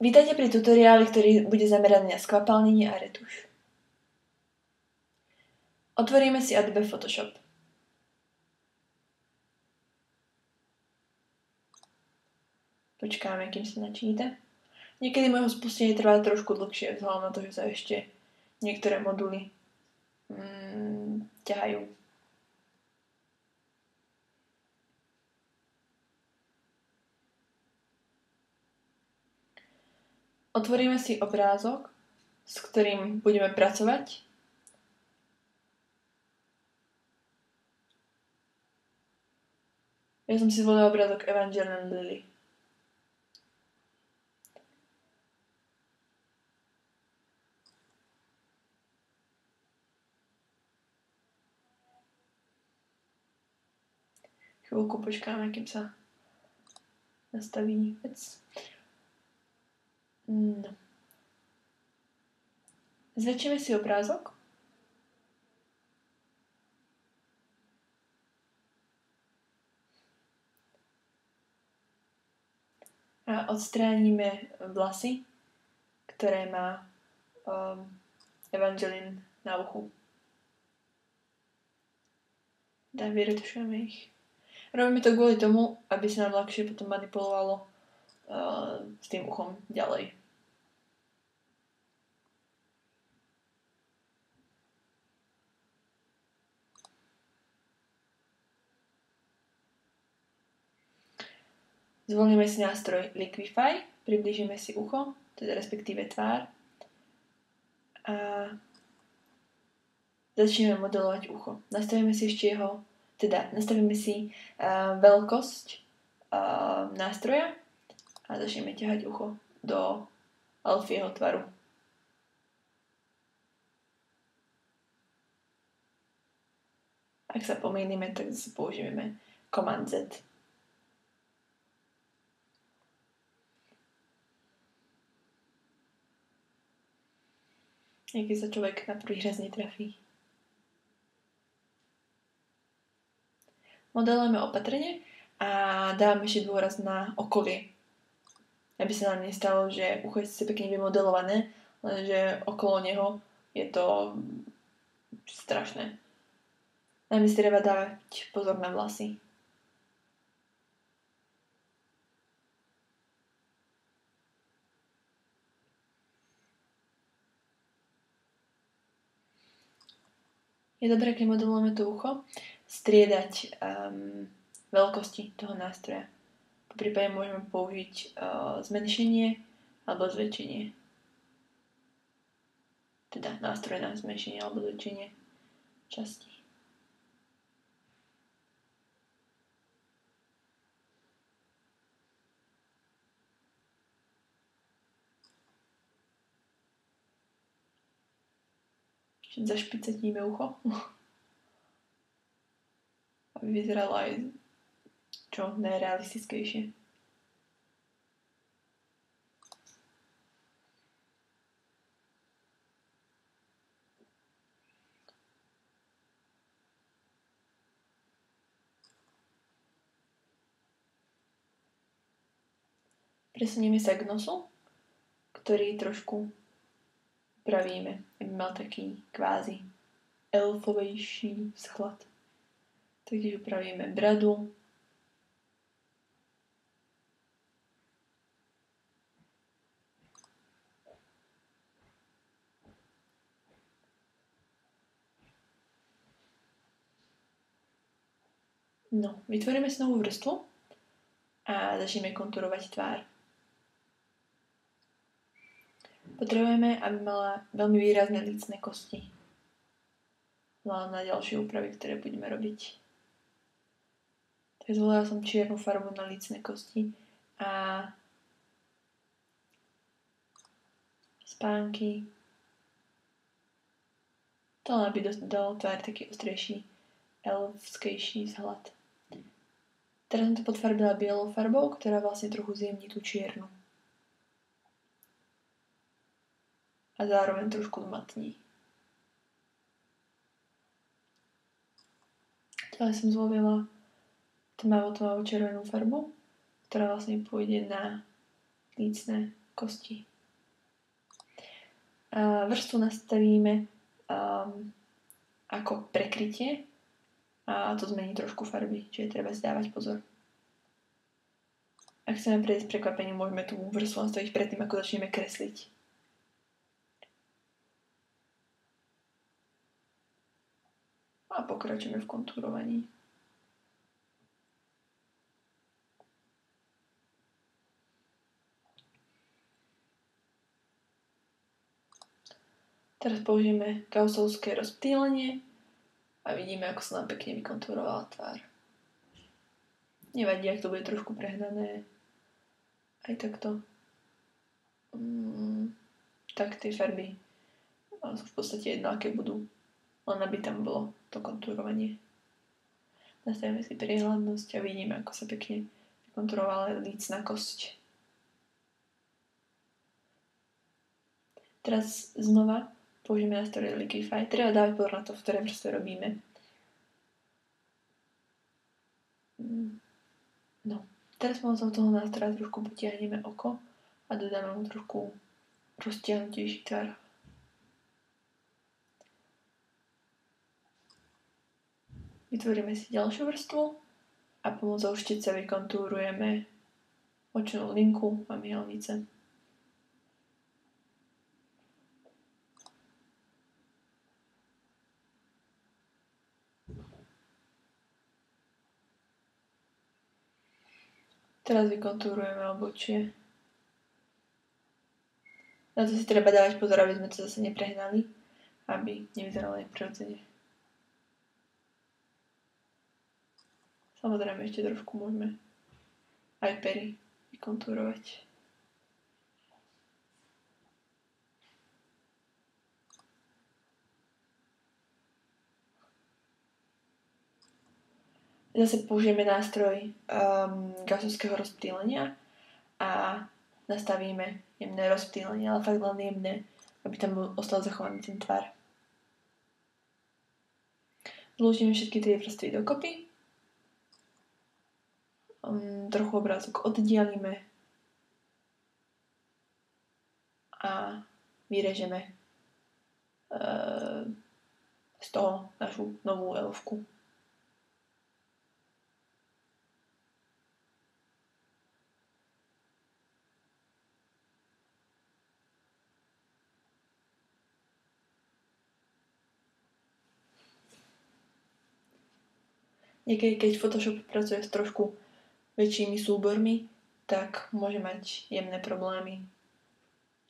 Vítajte pri tutoriáli, ktorý bude zameraný na skvapalnenie a retuš. Otvoríme si Adobe Photoshop. Počkáme, kým sa načíta. Niekedy môjho spustenie trvá trošku dlhšie, vzhľadom na to, že sa ešte niektoré moduly ťahajú. Otvoríme si obrázok, s ktorým budeme pracovať. Ja som si zvolila obrázok Evangeline Lily. Chvíľku počkáme, kým sa nastaví vec. No. Zväčšíme si obrázok. A odstránime vlasy, ktoré má Evangeline na uchu. Vyretušujeme ich. Robíme to kvôli tomu, aby sa nám ľahšie potom manipulovalo s tým uchom ďalej. Zvolíme si nástroj Liquify, priblížime si ucho, teda respektíve tvár a začneme modelovať ucho. Nastavíme si ešte nastavíme si veľkosť nástroja a začneme ťahať ucho do Alfieho tvaru. Ak sa pomýlime, tak zase použijeme Command Z. Niekedy sa človek na prvý raz netrafí. Modelujeme opatrne a dávame ešte dôraz na okolie. Aby sa nám nestalo, že ucho je sice pekne vymodelované, lenže okolo neho je to strašné. Najmä si treba dávať pozor na vlasy. Je dobré, keď modelujeme to ucho, striedať veľkosti toho nástroja. Po prípade môžeme použiť zmenšenie alebo zväčšenie. Teda nástroj na zmenšenie alebo zväčšenie časti. Zašpicatíme ucho, aby vyzeralo aj čo najrealistickejšie. Presunieme sa k nosu, ktorý trošku upravíme, aby mal taký kvázi elfovejší vzhľad. Takže upravíme bradu. No, vytvoríme si novú vrstvu a začneme konturovať tvár. Potrebujeme, aby mala veľmi výrazné lícne kosti. Na ďalšie úpravy, ktoré budeme robiť. Tak zvolila som čiernu farbu na lícne kosti a spánky. To len aby dalo tvár taký ostrejší, elfskejší vzhľad. Teraz som to podfarbila bielou farbou, ktorá vlastne trochu zjemní tú čiernu. A zároveň trošku zmatní. Ďalej som zvolila tmavo červenú farbu, ktorá vlastne pôjde na lícne kosti. Vrstvu nastavíme ako prekrytie a to zmení trošku farby, čiže treba si dávať pozor. Ak chceme prejsť prekvapením, môžeme tú vrstvu nastaviť predtým, ako začneme kresliť. A pokračujeme v kontúrovaní. Teraz použijeme gaussovské rozptýlenie a vidíme, ako sa nám pekne vykontúrovala tvár. Nevadí, ak to bude trošku prehnané. Aj takto. Tak tie farby sú v podstate jedno, aké budú. Len aby tam bolo to kontúrovanie. Nastavíme si priehľadnosť a vidíme, ako sa pekne vykontúrovala lícna kosť. Teraz znova použijeme nástroj Liquify. Treba dávať pozor na to, v ktorej vrstve robíme. No, teraz pomocou toho nástroja trošku potiahneme oko a dodáme mu trošku roztiahnutejší tvar. Vytvoríme si ďalšiu vrstvu a pomocou štice vykontúrujeme očnú linku a myhalnice. Teraz vykontúrujeme obočie. Na to si treba dávať pozor, aby sme to zase neprehnali, aby nevyzeralo neprirodzene. Samozrejme ešte trošku môžeme aj pery vykontúrovať. Zase použijeme nástroj gaussovského rozptýlenia a nastavíme jemné rozptýlenie, ale fakt len jemné, aby tam ostal zachovaný ten tvar. Zložíme všetky tie vrstvy dokopy. Trochu obrázok oddialíme a vyrežeme z toho našu novú elfku. Niekedy, keď Photoshop pracuje s trošku väčšími súbormi, tak môže mať jemné problémy,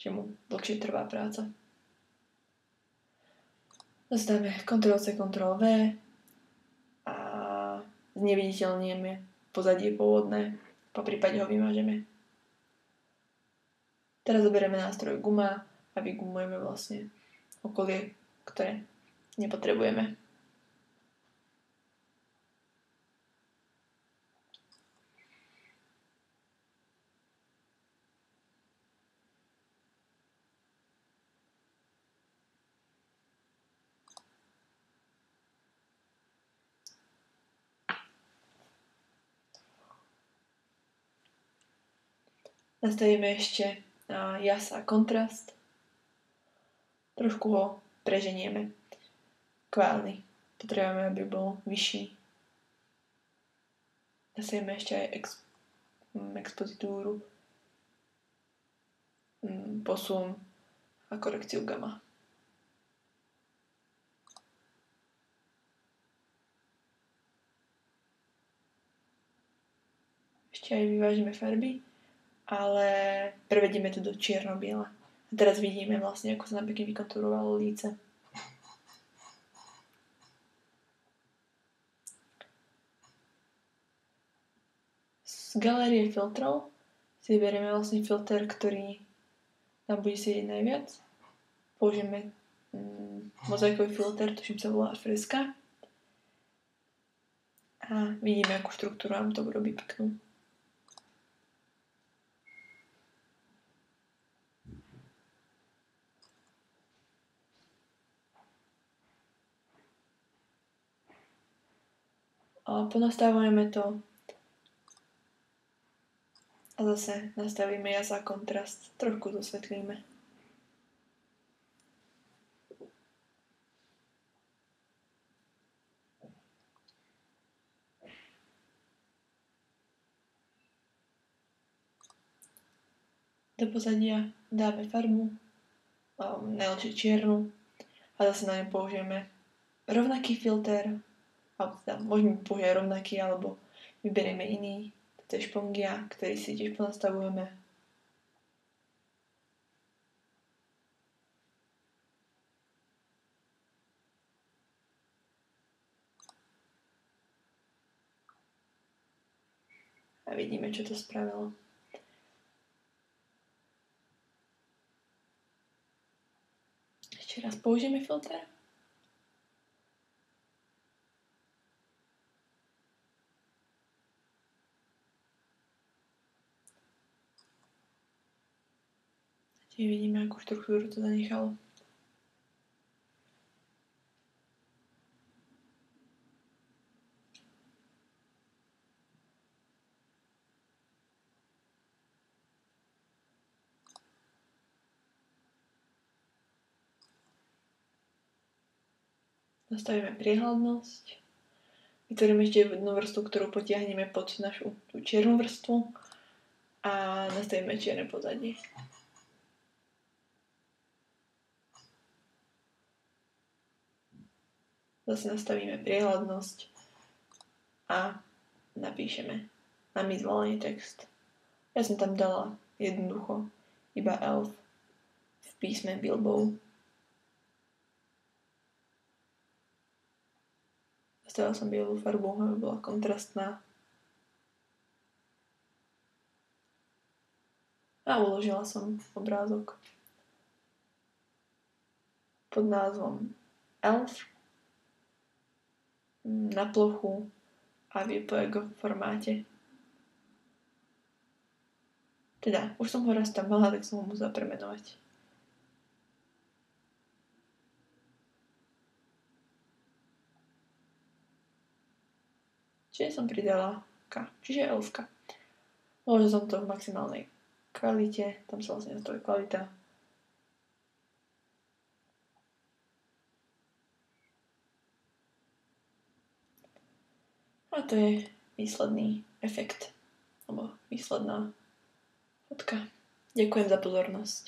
že mu dlhšie trvá práca. Dáme Ctrl-C, Ctrl-V a zneviditeľníme pozadie pôvodné, poprípade ho vymažeme. Teraz zoberieme nástroj guma a vygumujeme vlastne okolie, ktoré nepotrebujeme. Nastavíme ešte jas a kontrast. Trošku ho preženieme. Kválny. Potrebujeme, aby bol vyšší. Nastavíme ešte aj expozitúru, posun a korekciu gamma. Ešte aj vyvážime farby, ale prevedieme to do čierno-biela. A teraz vidíme vlastne, ako sa nám pekne vykontúrovalo líce. Z galérie filtrov si vyberieme vlastne filter, ktorý nám bude sedieť najviac. Použijeme mozaikový filter, tuším sa volá Fresca. A vidíme, akú štruktúru nám to urobí peknú. A ponastavujeme to A zase nastavíme jas a kontrast. Trošku dosvetlíme. Do pozadia dáme farbu, najlepšie čiernu, a zase na ňu použijeme rovnaký filter, alebo teda môžeme použiť rovnaký, alebo vyberieme iný, to je špongia, ktorý si tiež ponastavujeme. A vidíme, čo to spravilo. Ešte raz použijeme filter. Tiež vidíme, akú štruktúru to zanechalo. Nastavíme priehľadnosť. Vytvoríme ešte jednu vrstvu, ktorú potiahneme pod našu tú čiernu vrstvu a nastavíme čierne pozadie. Zase nastavíme priehľadnosť a napíšeme na mi zvolený text. Ja som tam dala jednoducho iba elf v písme Bilbo. Nastavila som bielú farbu, aby bola kontrastná. A uložila som obrázok pod názvom Elf na plochu a v JPEG formáte. Teda, už som ho raz tam mala, tak som ho musela premenovať. Čiže som pridala K, čiže elfka. Uložila som to v maximálnej kvalite, tam sa vlastne nastaví kvalita. A to je výsledný efekt, alebo výsledná fotka. Ďakujem za pozornosť.